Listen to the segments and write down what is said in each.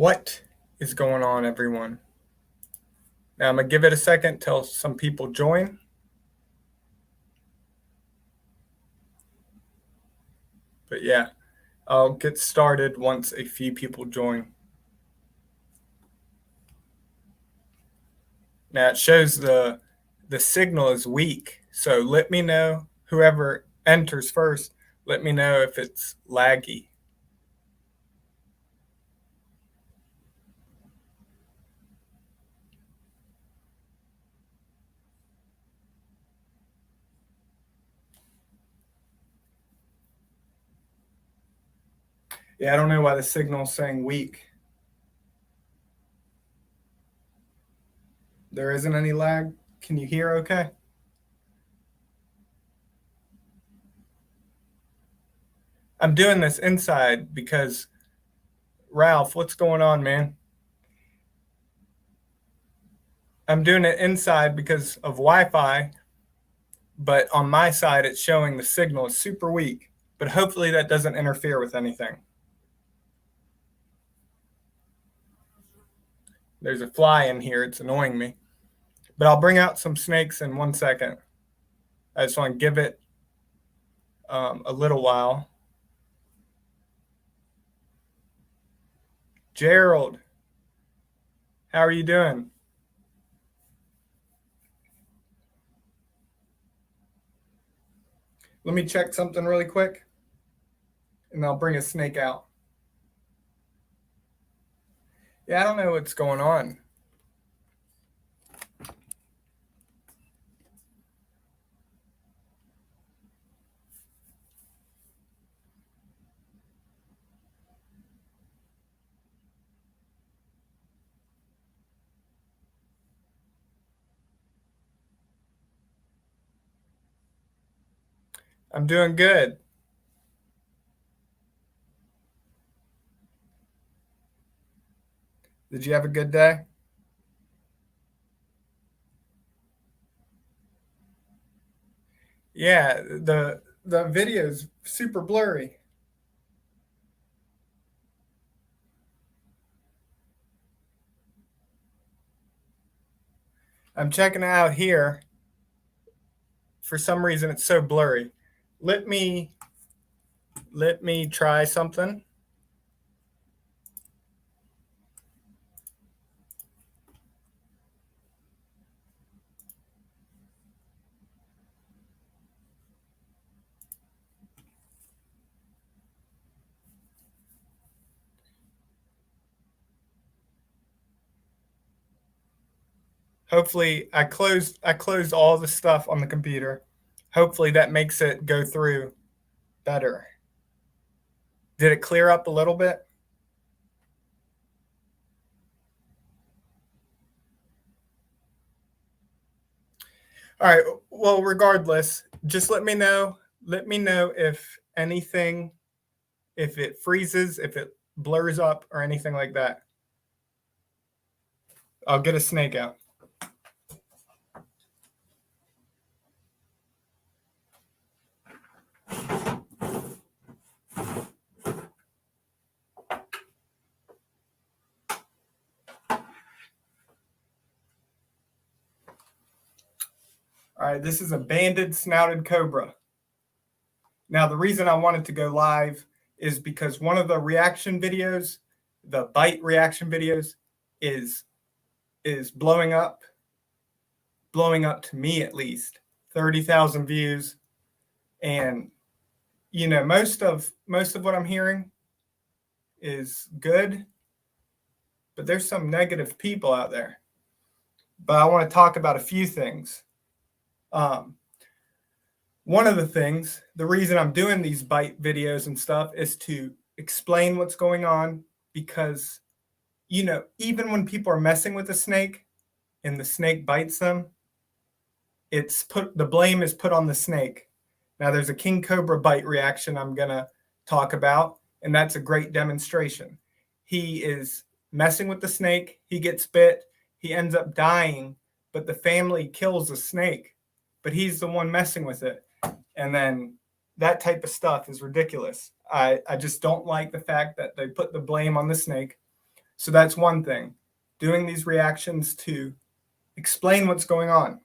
What is going on, everyone? Now I'm going to give it a second till some people join. But yeah, I'll get started once a few people join. Now it shows the signal is weak. So let me know, whoever enters first, let me know if it's laggy. Yeah, I don't know why the signal's saying weak. There isn't any lag. Can you hear okay? I'm doing this inside because, Ralph, what's going on, man? I'm doing it inside because of Wi-Fi, but on my side, it's showing the signal is super weak, but hopefully that doesn't interfere with anything. There's a fly in here. It's annoying me, but I'll bring out some snakes in 1 second. I just want to give it a little while. Gerald, how are you doing? Let me check something really quick, and I'll bring a snake out. Yeah, I don't know what's going on. I'm doing good. Did you have a good day? Yeah, the video's super blurry. I'm checking it out here. For some reason, it's so blurry. Let me try something. Hopefully, I closed all the stuff on the computer. Hopefully that makes it go through better. Did it clear up a little bit? All right. Well, regardless, just let me know. Let me know if anything, if it freezes, if it blurs up, or anything like that. I'll get a snake out. All right, this is a banded snouted cobra. Now, the reason I wanted to go live is because one of the reaction videos, the bite reaction videos, is blowing up to me at least 30,000 views, and you know most of what I'm hearing is good, but there's some negative people out there. But I want to talk about a few things. One of the things, the reason I'm doing these bite videos and stuff is to explain what's going on, because you know, even when people are messing with a snake and the snake bites them, the blame is put on the snake. Now there's a king cobra bite reaction I'm gonna talk about, and that's a great demonstration. He is messing with the snake, he gets bit, he ends up dying, but the family kills the snake, but he's the one messing with it. And then that type of stuff is ridiculous. I just don't like the fact that they put the blame on the snake. So that's one thing, doing these reactions to explain what's going on.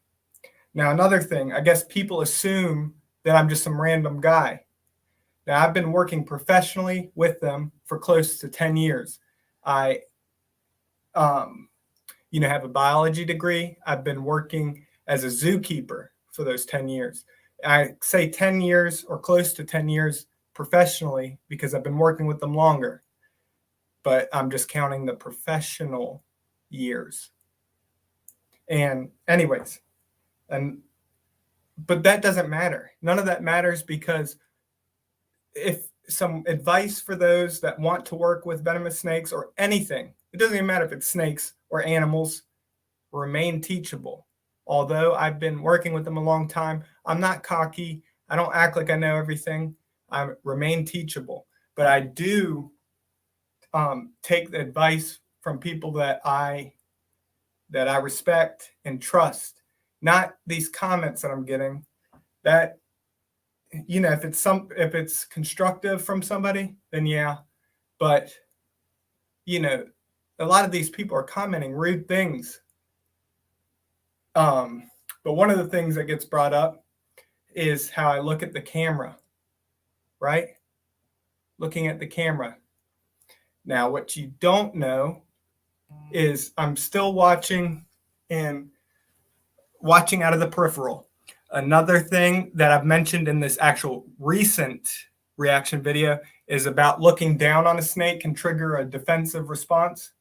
Now, another thing, I guess people assume that I'm just some random guy. Now, I've been working professionally with them for close to 10 years. I, have a biology degree. I've been working as a zookeeper for those 10 years. I say 10 years or close to 10 years professionally because I've been working with them longer, but I'm just counting the professional years. And anyways, but that doesn't matter. None of that matters, because if some advice for those that want to work with venomous snakes or anything, it doesn't even matter if it's snakes or animals, remain teachable. Although I've been working with them a long time, I'm not cocky. I don't act like I know everything. I remain teachable. But I do take the advice from people that I respect and trust, not these comments that I'm getting. That, if it's constructive from somebody, then yeah. But a lot of these people are commenting rude things. But one of the things that gets brought up is how I look at the camera, right? Looking at the camera. Now, what you don't know is I'm still watching out of the peripheral. Another thing that I've mentioned in this actual recent reaction video is about looking down on a snake can trigger a defensive response.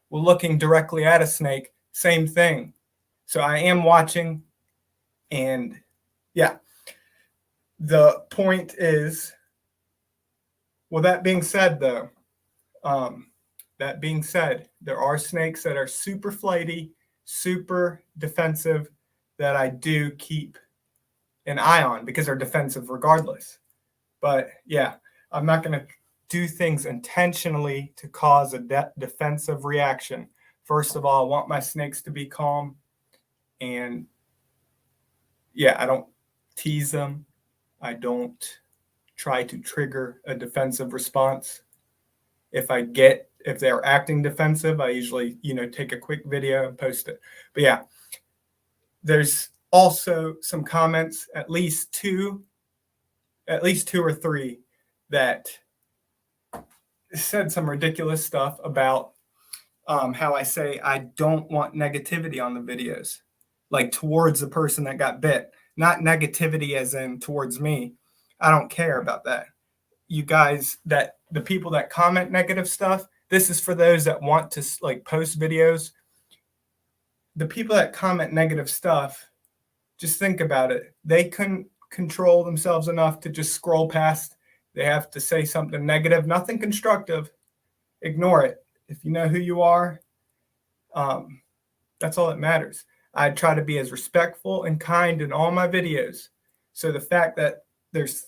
Well, looking directly at a snake, same thing. So I am watching, and yeah, the point is, well, that being said, though, there are snakes that are super flighty, super defensive, that I do keep an eye on because they're defensive regardless. But yeah, I'm not going to do things intentionally to cause a defensive reaction. First of all, I want my snakes to be calm. And yeah, I don't tease them. I don't try to trigger a defensive response. If they're acting defensive, I usually, take a quick video and post it. But yeah, there's also some comments, at least two or three, that said some ridiculous stuff about how I say I don't want negativity on the videos, like towards the person that got bit, not negativity as in towards me. I don't care about that. You guys, the people that comment negative stuff, this is for those that want to post videos. The people that comment negative stuff, just think about it. They couldn't control themselves enough to just scroll past. They have to say something negative, nothing constructive. Ignore it. If you know who you are, that's all that matters. I try to be as respectful and kind in all my videos. So the fact that there's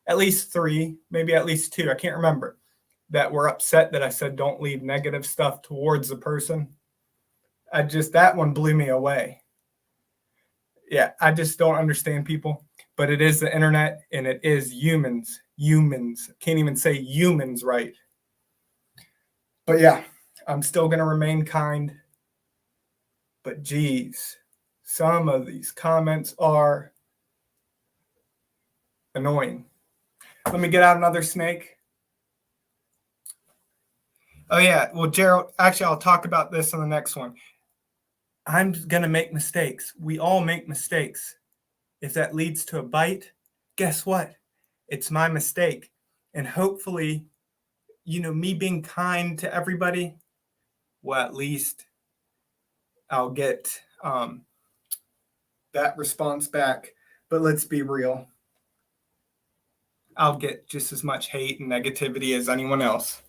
at least three, maybe at least two, I can't remember, that were upset that I said don't leave negative stuff towards the person, that one blew me away. Yeah, I just don't understand people. But it is the internet, and it is humans. Can't even say humans right. But yeah, I'm still going to remain kind. But geez, some of these comments are annoying. Let me get out another snake. Oh yeah, well, Gerald, actually, I'll talk about this on the next one. I'm going to make mistakes. We all make mistakes. If that leads to a bite, guess what? It's my mistake. And hopefully, me being kind to everybody, well, at least I'll get that response back. But let's be real. I'll get just as much hate and negativity as anyone else.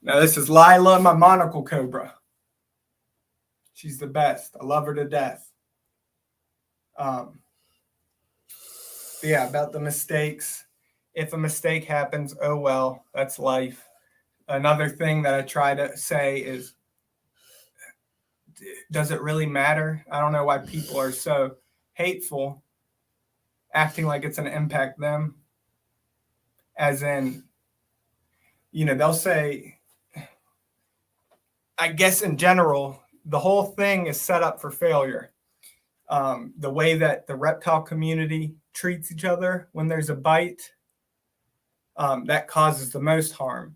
Now, this is Lila, my monocle cobra. She's the best. I love her to death. Yeah, about the mistakes. If a mistake happens, oh well, that's life. Another thing that I try to say is, does it really matter? I don't know why people are so hateful, acting like it's going to impact them. As in, they'll say, I guess in general, the whole thing is set up for failure. The way that the reptile community treats each other when there's a bite, that causes the most harm.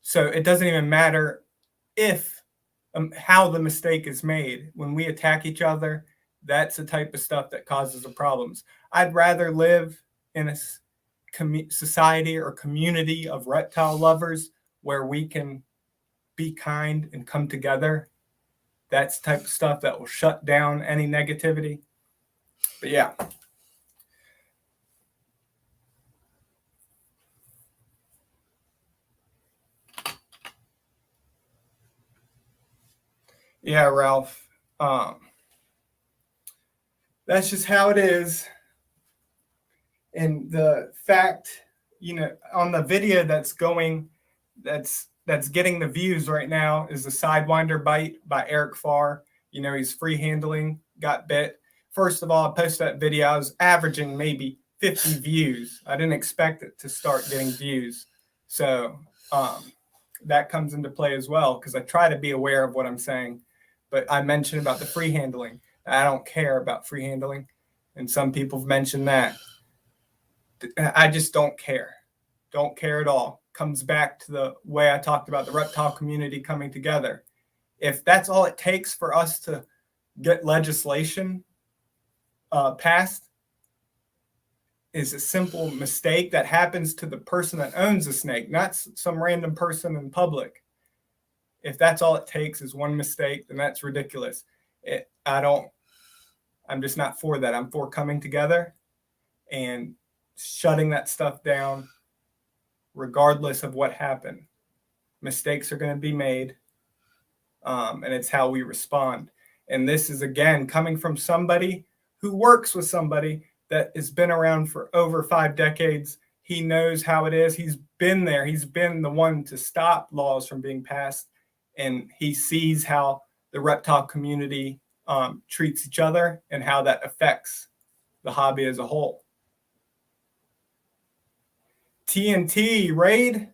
So it doesn't even matter if how the mistake is made. When we attack each other, that's the type of stuff that causes the problems. I'd rather live in a society or community of reptile lovers where we can be kind and come together. That's the type of stuff that will shut down any negativity. But yeah. Yeah, Ralph. That's just how it is. And the fact, on the video that's getting the views right now is the Sidewinder bite by Eric Farr. He's free handling, got bit. First of all, I posted that video. I was averaging maybe 50 views. I didn't expect it to start getting views. So that comes into play as well, because I try to be aware of what I'm saying. But I mentioned about the free handling. I don't care about free handling. And some people have mentioned that. I just don't care. Don't care at all. Comes back to the way I talked about the reptile community coming together. If that's all it takes for us to get legislation passed, is a simple mistake that happens to the person that owns the snake, not some random person in public. If that's all it takes is one mistake, then that's ridiculous. I'm just not for that. I'm for coming together and shutting that stuff down regardless of what happened. Mistakes are going to be made, and it's how we respond. And this is, again, coming from somebody who works with somebody that has been around for over 5 decades. He knows how it is. He's been there. He's been the one to stop laws from being passed, and he sees how the reptile community treats each other and how that affects the hobby as a whole. TNT Raid,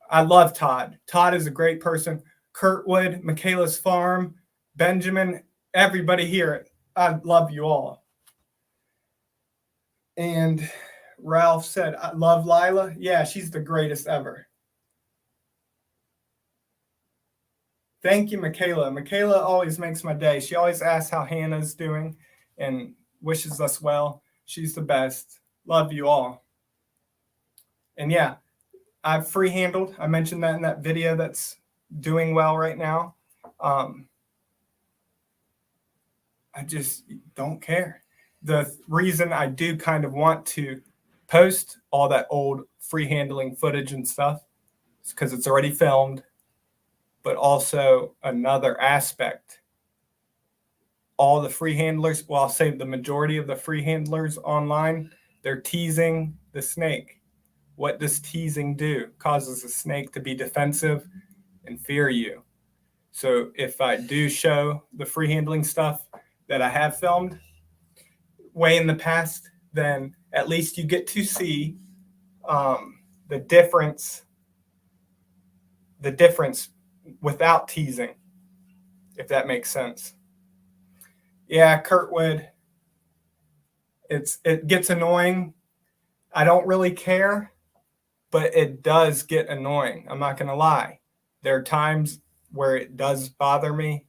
I love Todd. Todd is a great person. Kurtwood, Michaela's Farm, Benjamin, everybody here. I love you all. And Ralph said, I love Lila. Yeah, she's the greatest ever. Thank you, Michaela. Michaela always makes my day. She always asks how Hannah's doing and wishes us well. She's the best. Love you all. And yeah, I've free handled. I mentioned that in that video that's doing well right now. I just don't care. The reason I do kind of want to post all that old free handling footage and stuff is because it's already filmed. But also another aspect, all the free handlers, well, I'll say the majority of the free handlers online, they're teasing the snake. What does teasing do? Causes the snake to be defensive and fear you. So if I do show the free handling stuff that I have filmed way in the past, then at least you get to see the difference without teasing, if that makes sense. Yeah, Kurtwood, it gets annoying. I don't really care, but it does get annoying. I'm not going to lie. There are times where it does bother me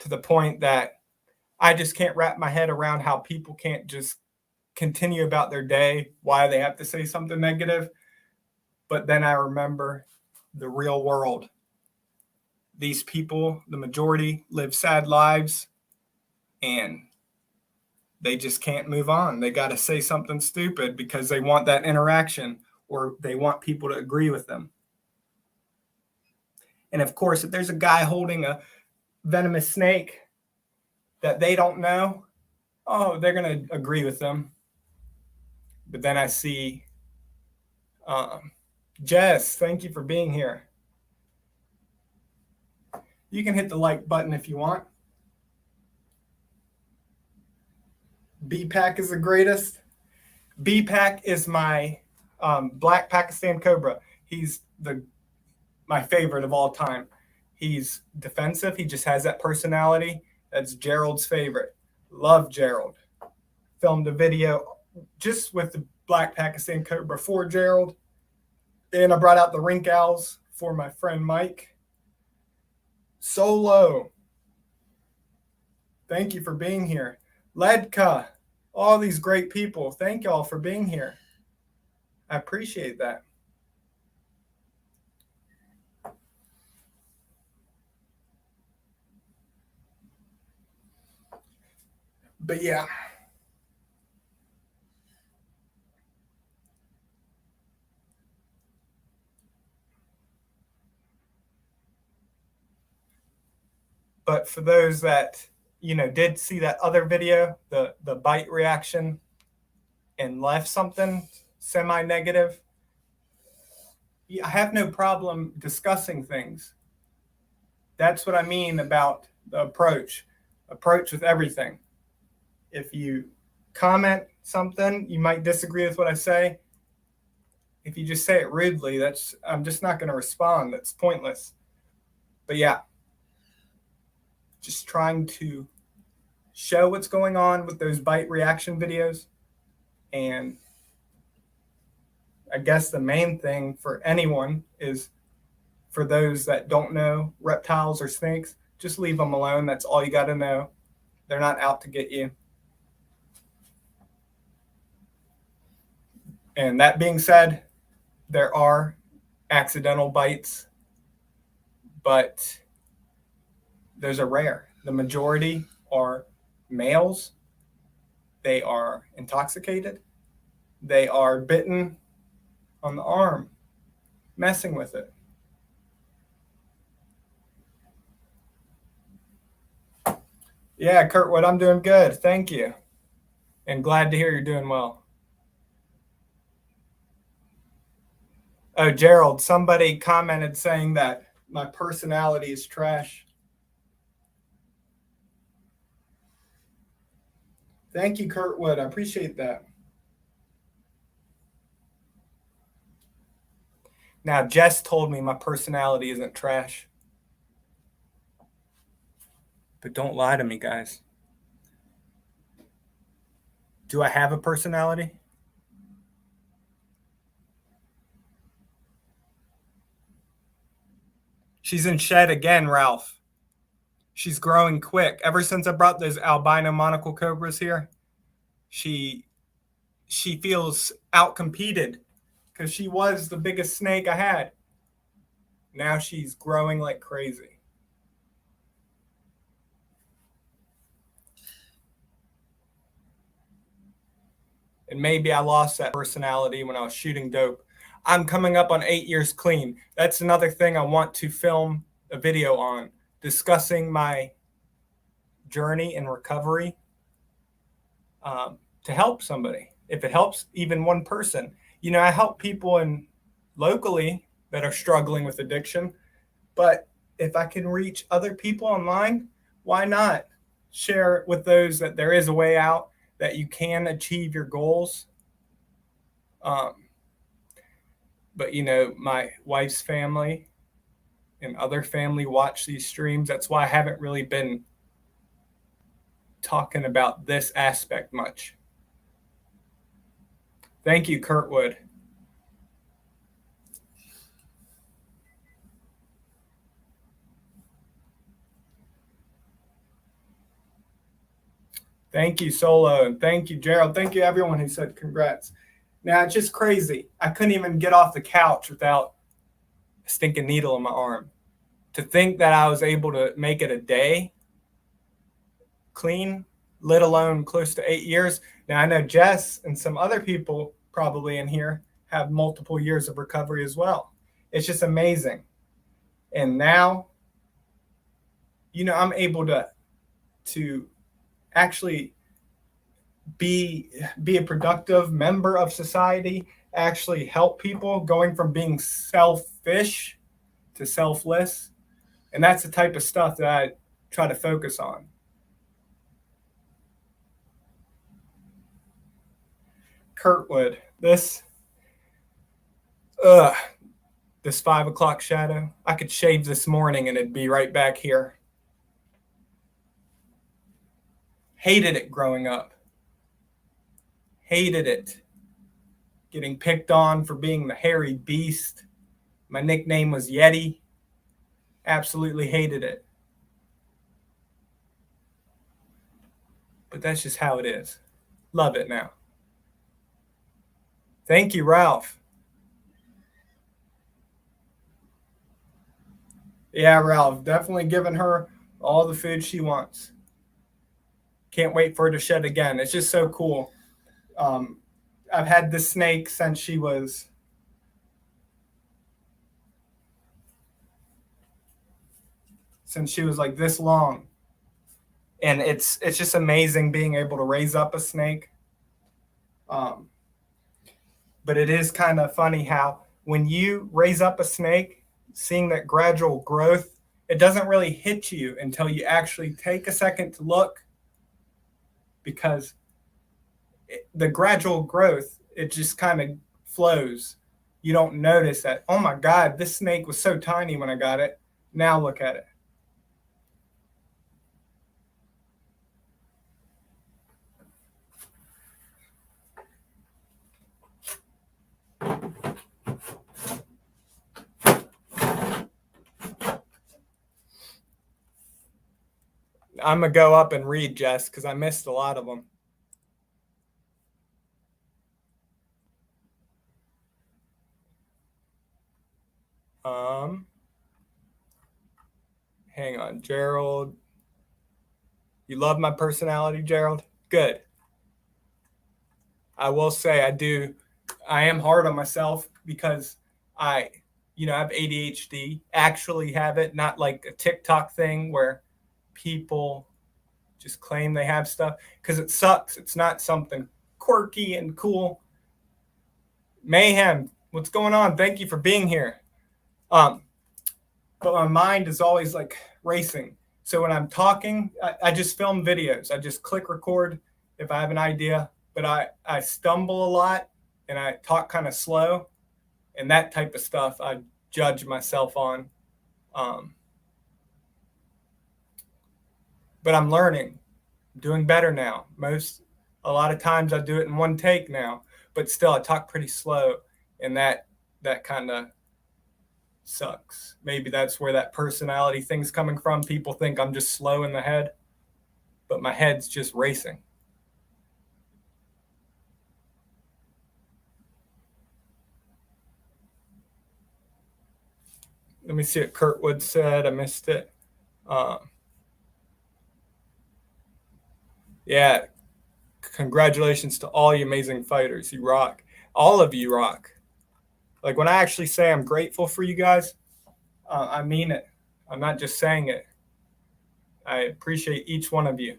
to the point that I just can't wrap my head around how people can't just continue about their day, why they have to say something negative. But then I remember the real world. These people, the majority, live sad lives, and they just can't move on. They got to say something stupid because they want that interaction, or they want people to agree with them. And of course, if there's a guy holding a venomous snake that they don't know, oh, they're going to agree with them. But then I see Jess, thank you for being here. You can hit the like button if you want. B-Pack is the greatest. B-Pack is my black Pakistan Cobra. He's my favorite of all time. He's defensive. He just has that personality. That's Gerald's favorite. Love Gerald. Filmed a video just with the black Pakistan Cobra for Gerald. And I brought out the Rink Owls for my friend Mike. Solo. Thank you for being here. Ledka. All these great people. Thank y'all for being here. I appreciate that. But yeah. But for those that, did see that other video, the bite reaction, and left something semi-negative, I have no problem discussing things. That's what I mean about the approach with everything. If you comment something, you might disagree with what I say. If you just say it rudely, I'm just not going to respond. That's pointless. But yeah, just trying to show what's going on with those bite reaction videos. And I guess the main thing for anyone is, for those that don't know reptiles or snakes, just leave them alone. That's all you got to know. They're not out to get you. And that being said, there are accidental bites, but those are rare. The majority are males. They are intoxicated. They are bitten on the arm, messing with it. Yeah, Kurtwood, I'm doing good. Thank you. And glad to hear you're doing well. Oh, Gerald, somebody commented saying that my personality is trash. Thank you, Kurtwood. I appreciate that. Now, Jess told me my personality isn't trash. But don't lie to me, guys. Do I have a personality? She's in shed again, Ralph. She's growing quick. Ever since I brought those albino monocle cobras here, she feels outcompeted because she was the biggest snake I had. Now she's growing like crazy. And maybe I lost that personality when I was shooting dope. I'm coming up on 8 years clean. That's another thing I want to film a video on, discussing my journey in recovery to help somebody. If it helps even one person. I help people locally that are struggling with addiction. But if I can reach other people online, why not share with those that there is a way out, that you can achieve your goals. But my wife's family and other family watch these streams. That's why I haven't really been talking about this aspect much. Thank you, Kurtwood. Thank you, Solo, and thank you, Gerald. Thank you, everyone who said congrats. Now, it's just crazy. I couldn't even get off the couch without a stinking needle in my arm. To think that I was able to make it a day clean, let alone close to 8 years. Now, I know Jess and some other people probably in here have multiple years of recovery as well. It's just amazing. And now I'm able to actually be a productive member of society, actually help people, going from being selfish to selfless. And that's the type of stuff that I try to focus on. Kurtwood, ugh, this 5 o'clock shadow. I could shave this morning and it'd be right back here. Hated it growing up. Hated it. Getting picked on for being the hairy beast. My nickname was Yeti. Absolutely hated it. But that's just how it is. Love it now. Thank you, Ralph. Yeah, Ralph, definitely giving her all the food she wants. Can't wait for her to shed again. It's just so cool. I've had this snake since she was like this long. And it's just amazing being able to raise up a snake. But it is kind of funny how when you raise up a snake, seeing that gradual growth, it doesn't really hit you until you actually take a second to look, because the gradual growth, it just kind of flows. You don't notice that, oh my God, this snake was so tiny when I got it. Now look at it. I'm going to go up and read, Jess, because I missed a lot of them. Hang on, Gerald. You love my personality, Gerald? Good. I will say I am hard on myself because I have ADHD, actually have it, not like a TikTok thing where people just claim they have stuff, because it sucks. It's not something quirky and cool. Mayhem, what's going on? Thank you for being here. But my mind is always like racing. So when I'm talking, I just film videos. I just click record if I have an idea, but I stumble a lot and I talk kind of slow, and that type of stuff I judge myself on. But I'm learning, doing better now. A lot of times I do it in one take now, but still I talk pretty slow, and that kind of sucks. Maybe that's where that personality thing's coming from. People think I'm just slow in the head, but my head's just racing. Let me see what Kurtwood said. I missed it. Yeah, congratulations to all you amazing fighters. You rock. All of you rock. Like, when I actually say I'm grateful for you guys, I mean it. I'm not just saying it. I appreciate each one of you.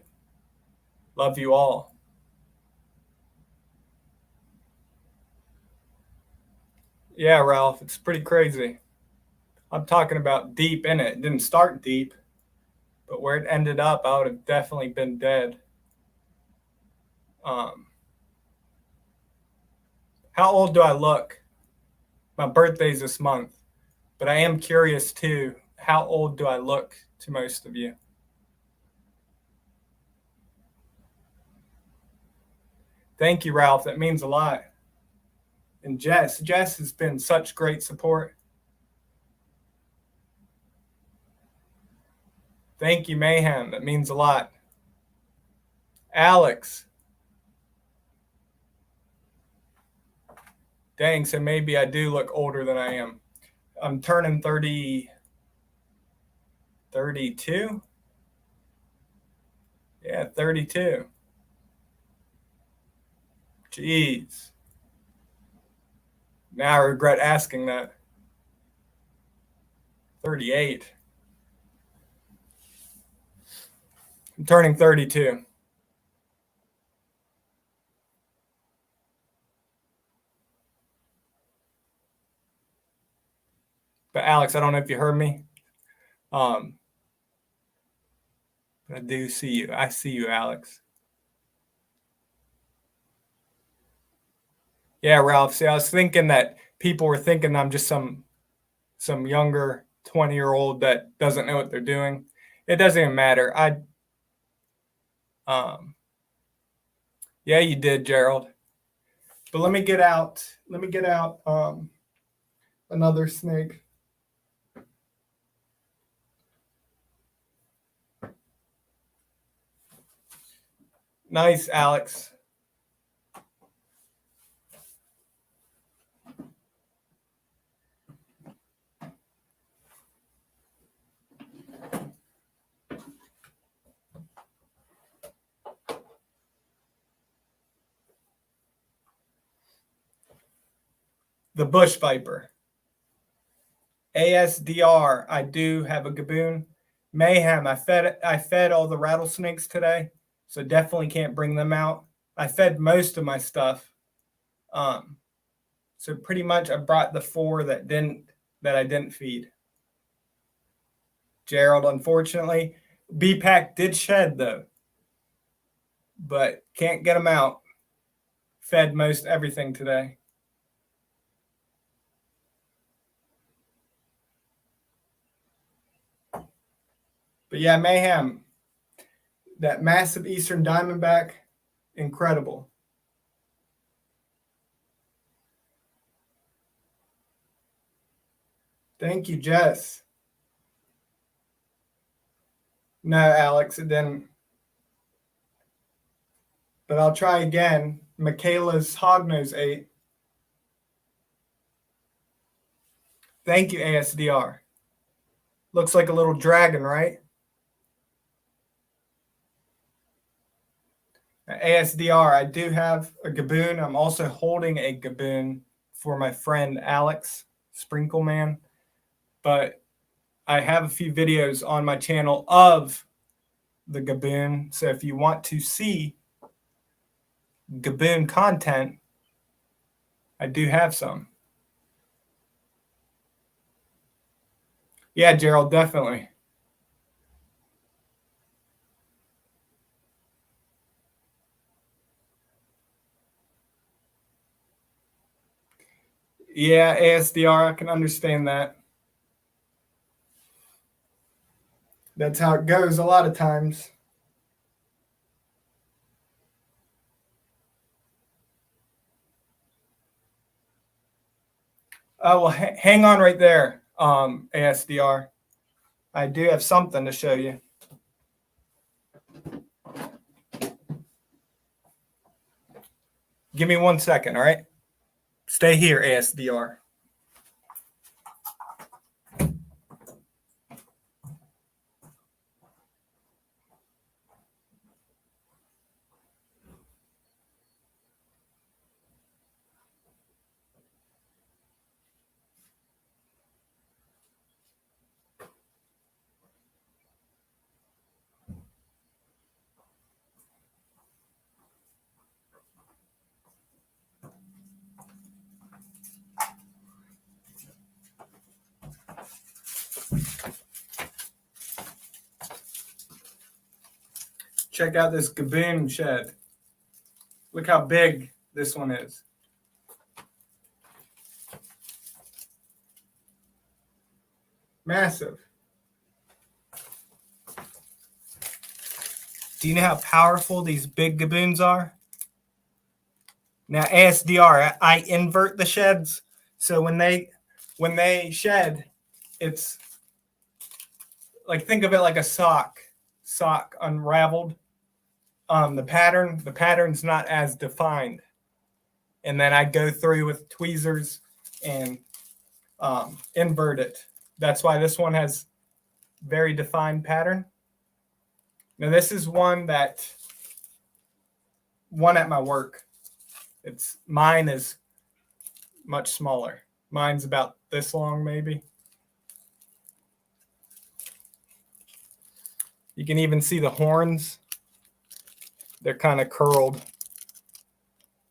Love you all. Yeah, Ralph, it's pretty crazy. I'm talking about deep in it. It didn't start deep, but where it ended up, I would have definitely been dead. How old do I look? My birthday's this month, but I am curious too. How old do I look to most of you? Thank you, Ralph. That means a lot. And Jess has been such great support. Thank you, Mayhem. That means a lot. Alex. Dang, so maybe I do look older than I am. I'm turning 32. Yeah, 32. Jeez. Now I regret asking that. 38. I'm turning 32. But Alex, I don't know if you heard me. I do see you. I see you, Alex. Yeah, Ralph. See, I was thinking that people were thinking I'm just some younger 20-year-old that doesn't know what they're doing. It doesn't even matter. Yeah, you did, Gerald. But let me get out. Another snake. Nice, Alex. The bush viper. ASDR. I do have a gaboon. Mayhem. I fed all the rattlesnakes today, so definitely can't bring them out. I fed most of my stuff. So pretty much I brought the 4 that I didn't feed. Gerald, unfortunately, BPAC did shed though, but can't get them out. Fed most everything today. But yeah, Mayhem, that massive Eastern Diamondback, incredible. Thank you, Jess. No, Alex, it didn't. But I'll try again. Michaela's Hognose ate. Thank you, ASDR. Looks like a little dragon, right? ASDR, I do have a gaboon. I'm also holding a gaboon for my friend Alex Sprinkleman. But I have a few videos on my channel of the gaboon. So if you want to see gaboon content, I do have some. Yeah, Gerald, definitely. Yeah, ASDR, I can understand that. That's how it goes a lot of times. Oh, well, hang on right there, ASDR. I do have something to show you. Give me 1 second, all right? Stay here, ASDR. Check out this gaboon shed. Look how big this one is. Massive. Do you know how powerful these big gaboons are? Now, ASDR, I invert the sheds. So when they shed, it's like, think of it like a sock unraveled. The pattern's not as defined. And then I go through with tweezers and invert it. That's why this one has very defined pattern. Now this is one at my work. Mine is much smaller. Mine's about this long, maybe. You can even see the horns. They're kind of curled.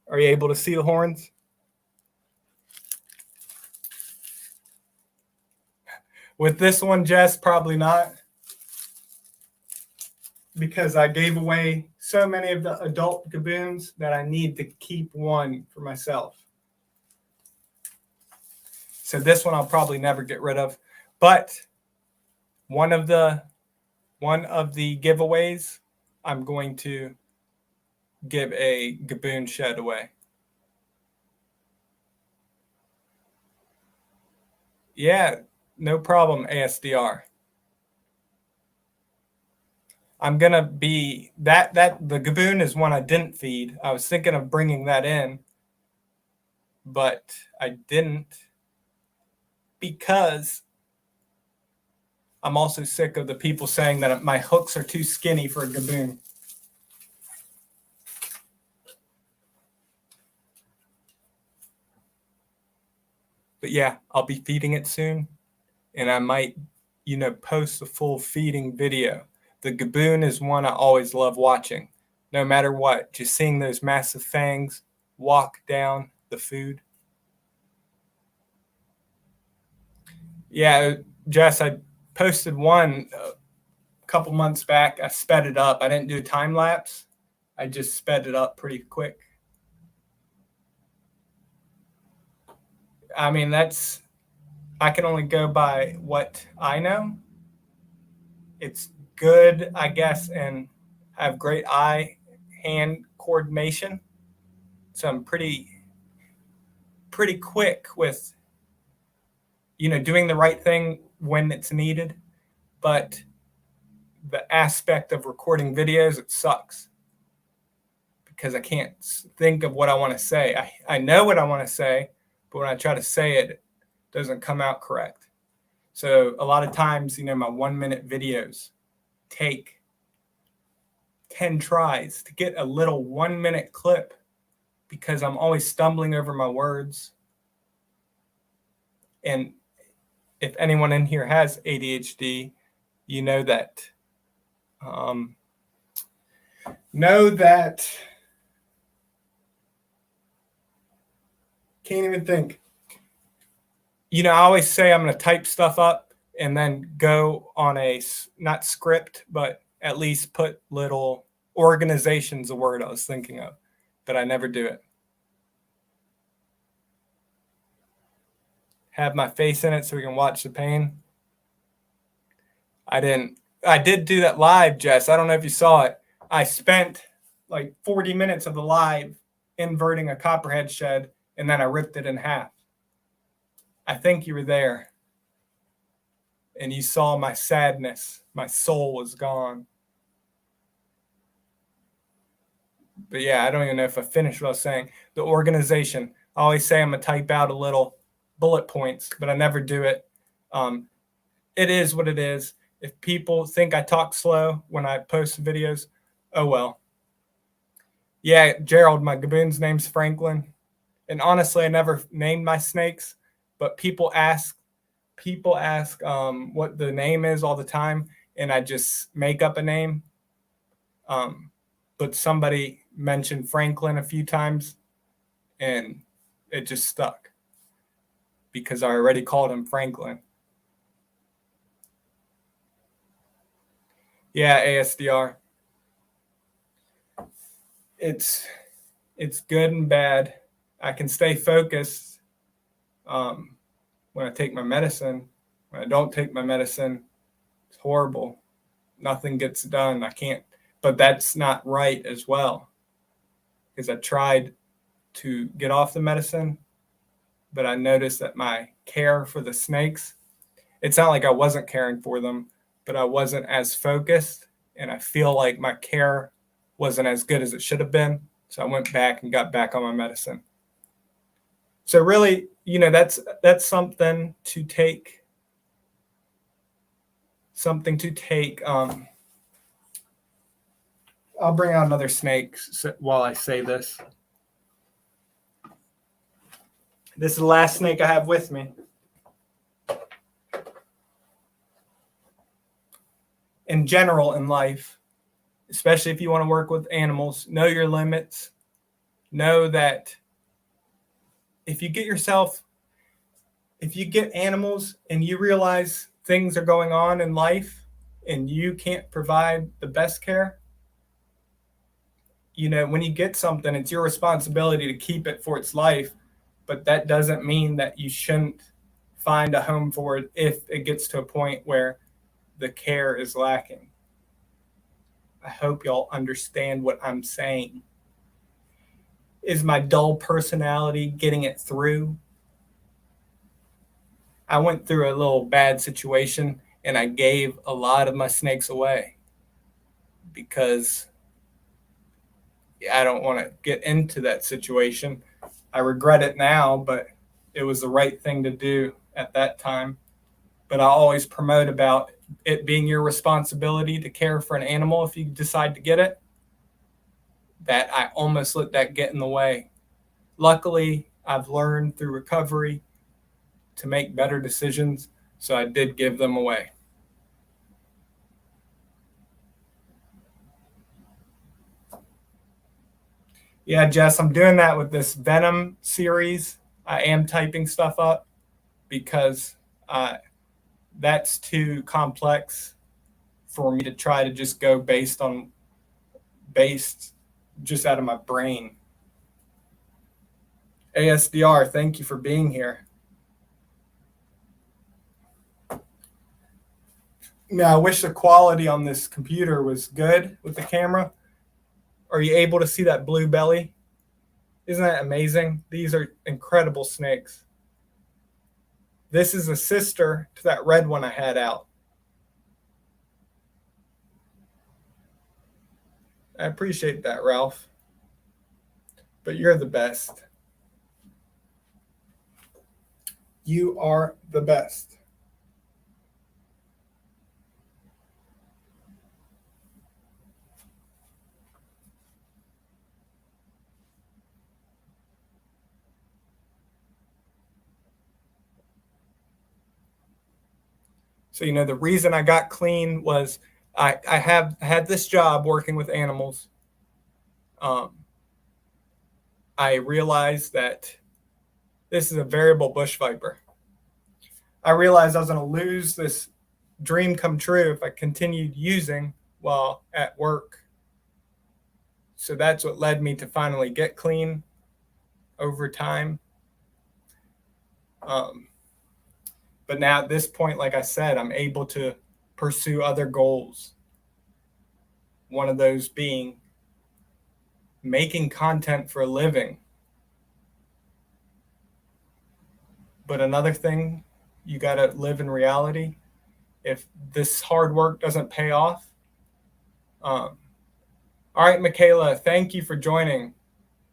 Are you able to see the horns? With this one, Jess, probably not. Because I gave away so many of the adult gaboons that I need to keep one for myself. So this one I'll probably never get rid of. But one of the giveaways, I'm going to give a gaboon shed away. Yeah, no problem, ASDR. I'm gonna be that the gaboon is one I didn't feed. I was thinking of bringing that in, but I didn't because I'm also sick of the people saying that my hooks are too skinny for a gaboon. But yeah, I'll be feeding it soon, and I might, post a full feeding video. The gaboon is one I always love watching, no matter what. Just seeing those massive fangs walk down the food. Yeah, Jess, I posted one a couple months back. I sped it up. I didn't do a time lapse. I just sped it up pretty quick. I mean, I can only go by what I know. It's good, I guess, and have great eye-hand coordination. So I'm pretty quick with, doing the right thing when it's needed. But the aspect of recording videos, it sucks because I can't think of what I want to say. I know what I want to say, but when I try to say it, it doesn't come out correct. So a lot of times, my 1 minute videos take 10 tries to get a little 1 minute clip because I'm always stumbling over my words. And if anyone in here has ADHD, you know that. Can't even think. I always say I'm going to type stuff up and then go on a, not script, but at least put little organization's a word I was thinking of, but I never do it. Have my face in it so we can watch the pain. I did do that live, Jess. I don't know if you saw it. I spent like 40 minutes of the live inverting a copperhead shed, and then I ripped it in half. I think you were there. And you saw my sadness. My soul was gone. But yeah, I don't even know if I finished what I was saying. The organization. I always say I'm going to type out a little bullet points, but I never do it. It is what it is. If people think I talk slow when I post videos, oh well. Yeah, Gerald, my gaboon's name's Franklin. And honestly, I never named my snakes, but people ask what the name is all the time, and I just make up a name. But somebody mentioned Franklin a few times, and it just stuck because I already called him Franklin. Yeah, ASDR. It's good and bad. I can stay focused when I take my medicine. When I don't take my medicine, it's horrible. Nothing gets done. I can't. But that's not right as well, because I tried to get off the medicine, but I noticed that my care for the snakes, it's not like I wasn't caring for them, but I wasn't as focused, and I feel like my care wasn't as good as it should have been. So I went back and got back on my medicine. So really, that's something to take. I'll bring out another snake while I say this. This is the last snake I have with me. in general in life, especially if you want to work with animals, know your limits. Know that if you get animals and you realize things are going on in life and you can't provide the best care, when you get something, it's your responsibility to keep it for its life. But that doesn't mean that you shouldn't find a home for it if it gets to a point where the care is lacking. I hope y'all understand what I'm saying. Is my dull personality getting it through? I went through a little bad situation and I gave a lot of my snakes away because I don't want to get into that situation. I regret it now, but it was the right thing to do at that time. But I always promote about it being your responsibility to care for an animal if you decide to get it. That I almost let that get in the way. Luckily, I've learned through recovery to make better decisions, so I did give them away. Yeah, Jess, I'm doing that with this Venom series. I am typing stuff up because that's too complex for me to try to just go based just out of my brain. ASDR, thank you for being here. Now, I wish the quality on this computer was good with the camera. Are you able to see that blue belly? Isn't that amazing? These are incredible snakes. This is a sister to that red one I had out. I appreciate that, Ralph. But you're the best. You are the best. So, the reason I got clean was I have had this job working with animals. I realized that this is a variable bush viper. I realized I was going to lose this dream come true if I continued using while at work. So that's what led me to finally get clean over time. But now at this point, like I said, I'm able to pursue other goals. One of those being making content for a living. But another thing, you got to live in reality. If this hard work doesn't pay off. All right, Michaela, thank you for joining.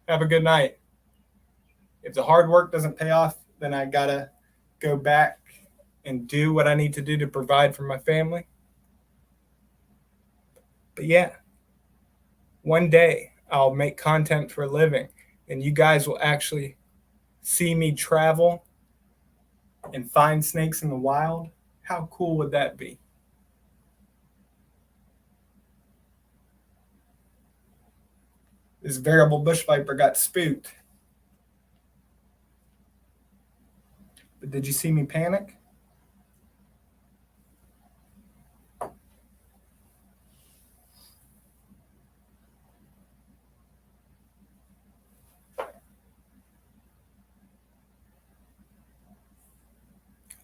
Have a good night. If the hard work doesn't pay off, then I got to go back and do what I need to do to provide for my family. But yeah, one day I'll make content for a living and you guys will actually see me travel and find snakes in the wild. How cool would that be? This variable bush viper got spooked. But did you see me panic?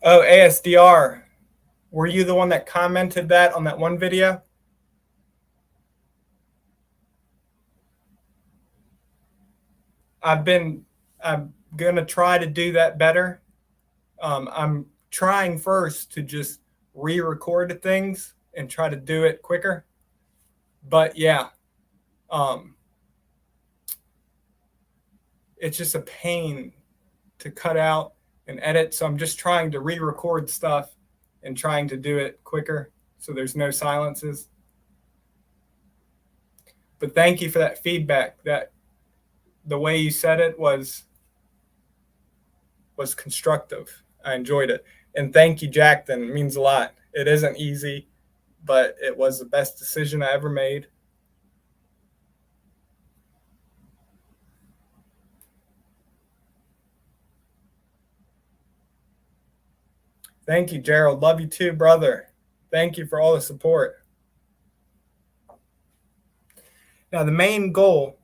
Oh, ASDR. Were you the one that commented that on that one video? I'm going to try to do that better. I'm trying first to just re-record things and try to do it quicker. But yeah, it's just a pain to cut out and edit. So I'm just trying to re-record stuff and trying to do it quicker so there's no silences. But thank you for that feedback. That the way you said it was constructive. I enjoyed it. And thank you, Jackson. It means a lot. It isn't easy but it was the best decision I ever made. Thank you, Gerald. Love you too, brother. Thank you for all the support. Now, the main goal,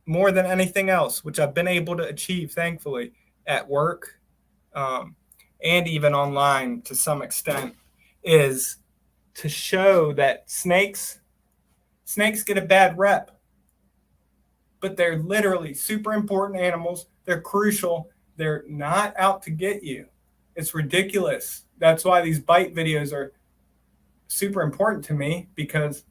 more than anything else, which I've been able to achieve, thankfully, at work and even online to some extent, is to show that snakes get a bad rep, but they're literally super important animals. They're crucial. They're not out to get you. It's ridiculous. That's why these bite videos are super important to me, because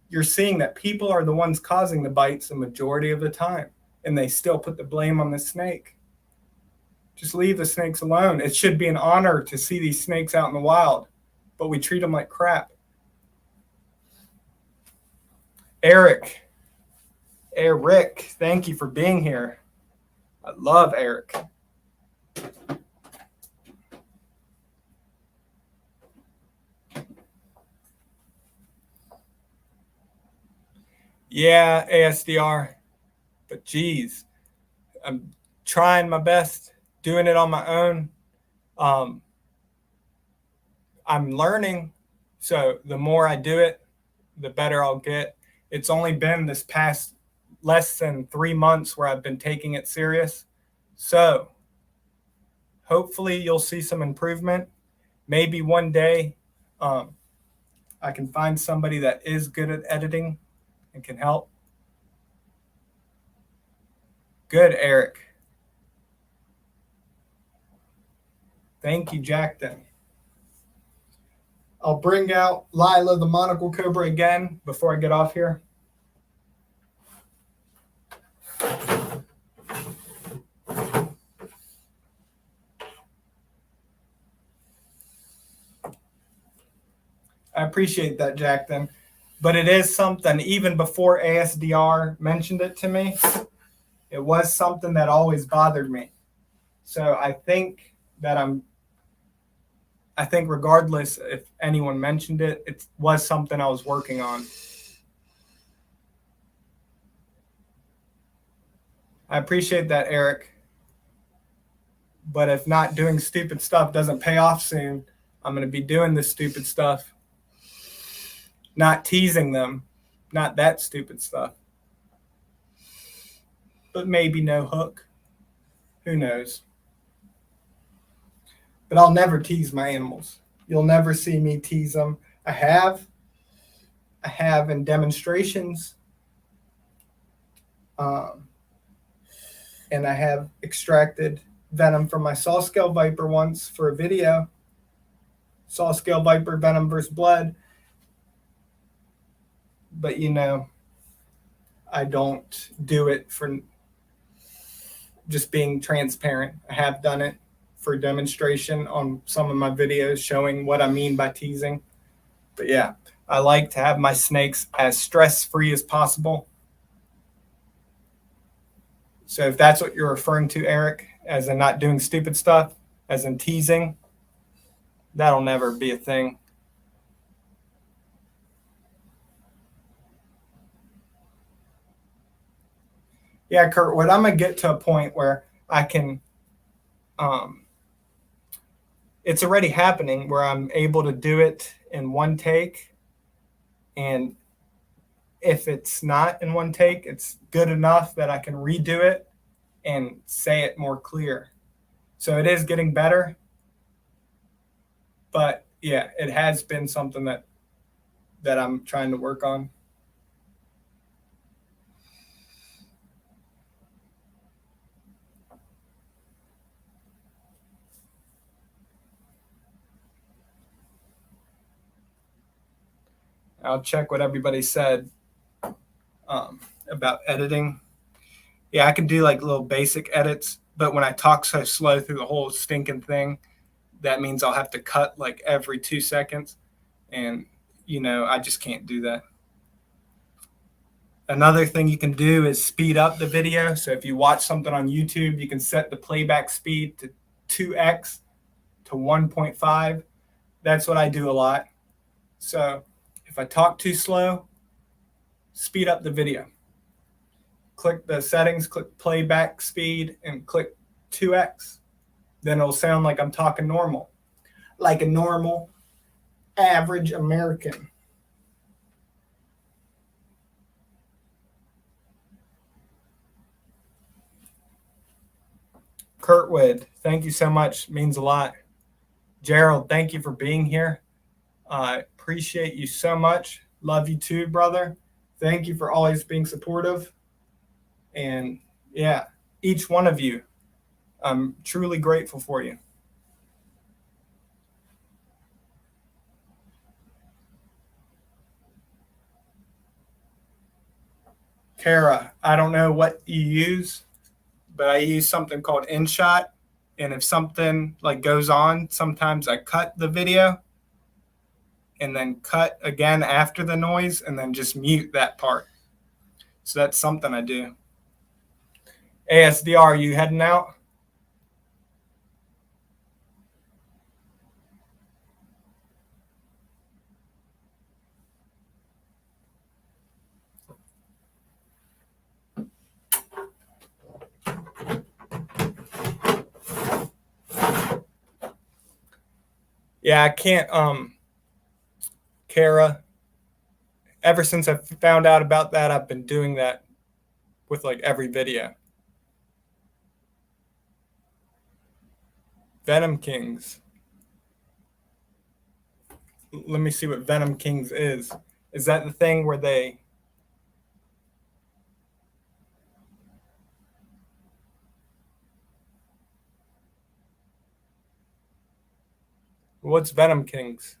you're seeing that people are the ones causing the bites the majority of the time, and they still put the blame on the snake. Just leave the snakes alone. It should be an honor to see these snakes out in the wild, but we treat them like crap. Eric, thank you for being here. I love Eric. Yeah, ASDR, but geez, I'm trying my best, doing it on my own. I'm learning, so the more I do it, the better I'll get. It's only been this past less than 3 months where I've been taking it serious. So hopefully you'll see some improvement. Maybe one day I can find somebody that is good at editing and can help. Good, Eric. Thank you, Jackton. I'll bring out Lila the monocle cobra again before I get off here. I appreciate that, Jackton. But it is something, even before ASDR mentioned it to me, it was something that always bothered me. So I think regardless if anyone mentioned it, it was something I was working on. I appreciate that, Eric. But if not doing stupid stuff doesn't pay off soon, I'm going to be doing this stupid stuff. Not teasing them, not that stupid stuff. But maybe no hook. Who knows? But I'll never tease my animals. You'll never see me tease them. I have in demonstrations. And I have extracted venom from my saw scale viper once for a video. Saw scale viper venom versus blood. But I don't do it for just being transparent. I have done it for demonstration on some of my videos showing what I mean by teasing. But yeah, I like to have my snakes as stress-free as possible. So if that's what you're referring to, Eric, as in not doing stupid stuff, as in teasing, that'll never be a thing. Yeah, Kurt, what I'm going to get to a point where I can, it's already happening where I'm able to do it in one take. And if it's not in one take, it's good enough that I can redo it and say it more clear. So it is getting better. But yeah, it has been something that I'm trying to work on. I'll check what everybody said about editing. Yeah, I can do like little basic edits, but when I talk so slow through the whole stinking thing, that means I'll have to cut like every 2 seconds. And, I just can't do that. Another thing you can do is speed up the video. So if you watch something on YouTube, you can set the playback speed to 2x to 1.5. That's what I do a lot. So if I talk too slow, speed up the video. Click the settings, click playback speed, and click 2x. Then it'll sound like I'm talking normal, like a normal average American. Kurtwood, thank you so much. It means a lot. Gerald, thank you for being here. I appreciate you so much. Love you too, brother. Thank you for always being supportive. And yeah, each one of you, I'm truly grateful for you. Kara, I don't know what you use, but I use something called InShot. And if something like goes on, sometimes I cut the video and then cut again after the noise and then just mute that part. So that's something I do. ASDR, you heading out? Yeah, I can't, Kara, ever since I found out about that, I've been doing that with like every video. Venom Kings. Let me see what Venom Kings is. Is that the thing where they... What's Venom Kings?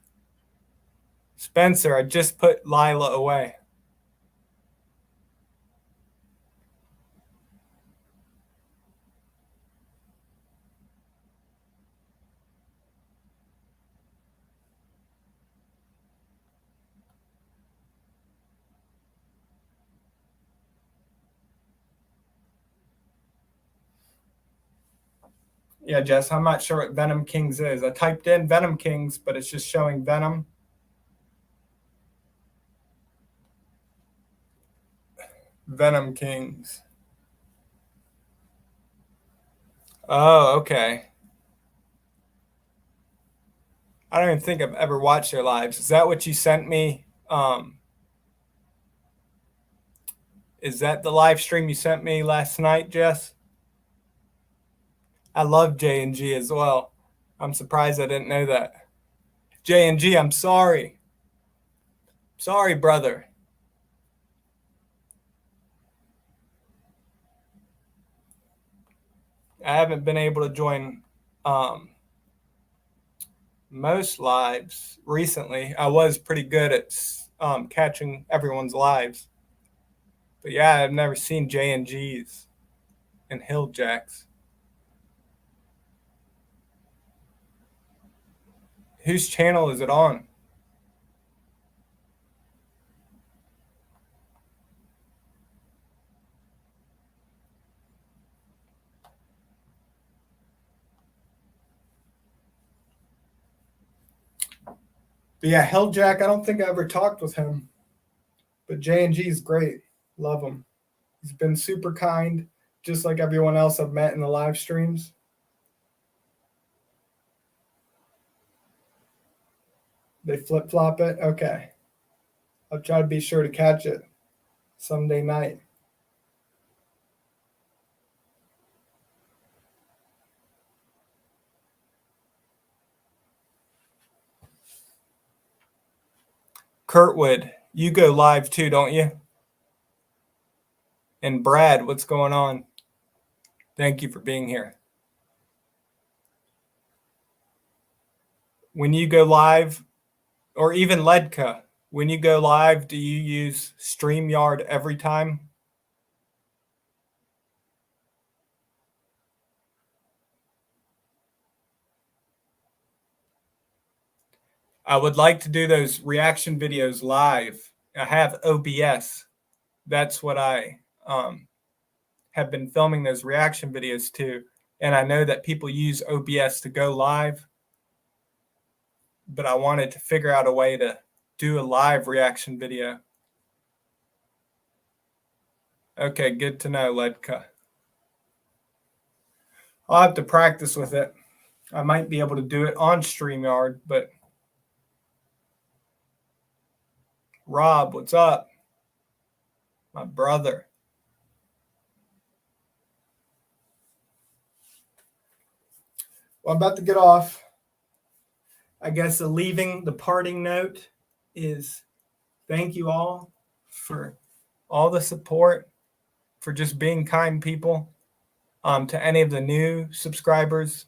Spencer, I just put Lila away. Yeah, Jess, I'm not sure what Venom Kings is. I typed in Venom Kings, but it's just showing Venom. Venom Kings. Oh, okay. I don't even think I've ever watched their lives. Is that what you sent me? Is that the live stream you sent me last night, Jess? I love J&G as well. I'm surprised I didn't know that. J&G, I'm sorry. Sorry, brother. I haven't been able to join most lives recently. I was pretty good at catching everyone's lives. But yeah, I've never seen J&Gs and Hill Jacks. Whose channel is it on? But yeah, Helljack, I don't think I ever talked with him. But J&G is great. Love him. He's been super kind, just like everyone else I've met in the live streams. They flip-flop it? Okay. I'll try to be sure to catch it Sunday night. Kurtwood, you go live too, don't you? And Brad, what's going on? Thank you for being here. When you go live, or even Ledka, when you go live, do you use StreamYard every time? I would like to do those reaction videos live. I have OBS. That's what I have been filming those reaction videos to. And I know that people use OBS to go live, but I wanted to figure out a way to do a live reaction video. Okay, good to know, Ledka. I'll have to practice with it. I might be able to do it on StreamYard, but Rob, what's up? My brother. Well, I'm about to get off. I guess the parting note is thank you all for all the support, for just being kind people. To any of the new subscribers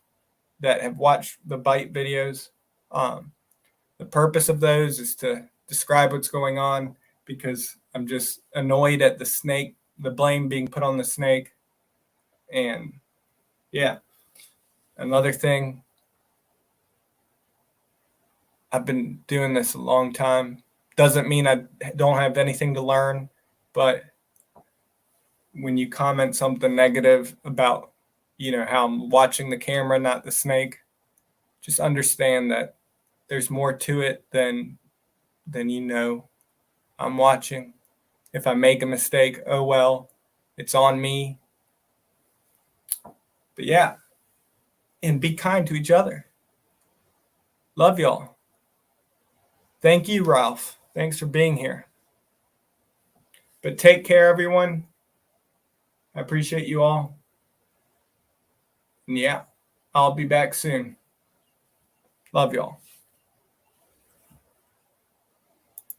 that have watched the bite videos, the purpose of those is to describe what's going on, because I'm just annoyed at the snake, the blame being put on the snake. And yeah, another thing, I've been doing this a long time. Doesn't mean I don't have anything to learn, but when you comment something negative about, how I'm watching the camera, not the snake, just understand that there's more to it than I'm watching. If I make a mistake, oh well, it's on me. But yeah, and be kind to each other. Love y'all. Thank you, Ralph. Thanks for being here. But take care, everyone. I appreciate you all. And yeah, I'll be back soon. Love y'all.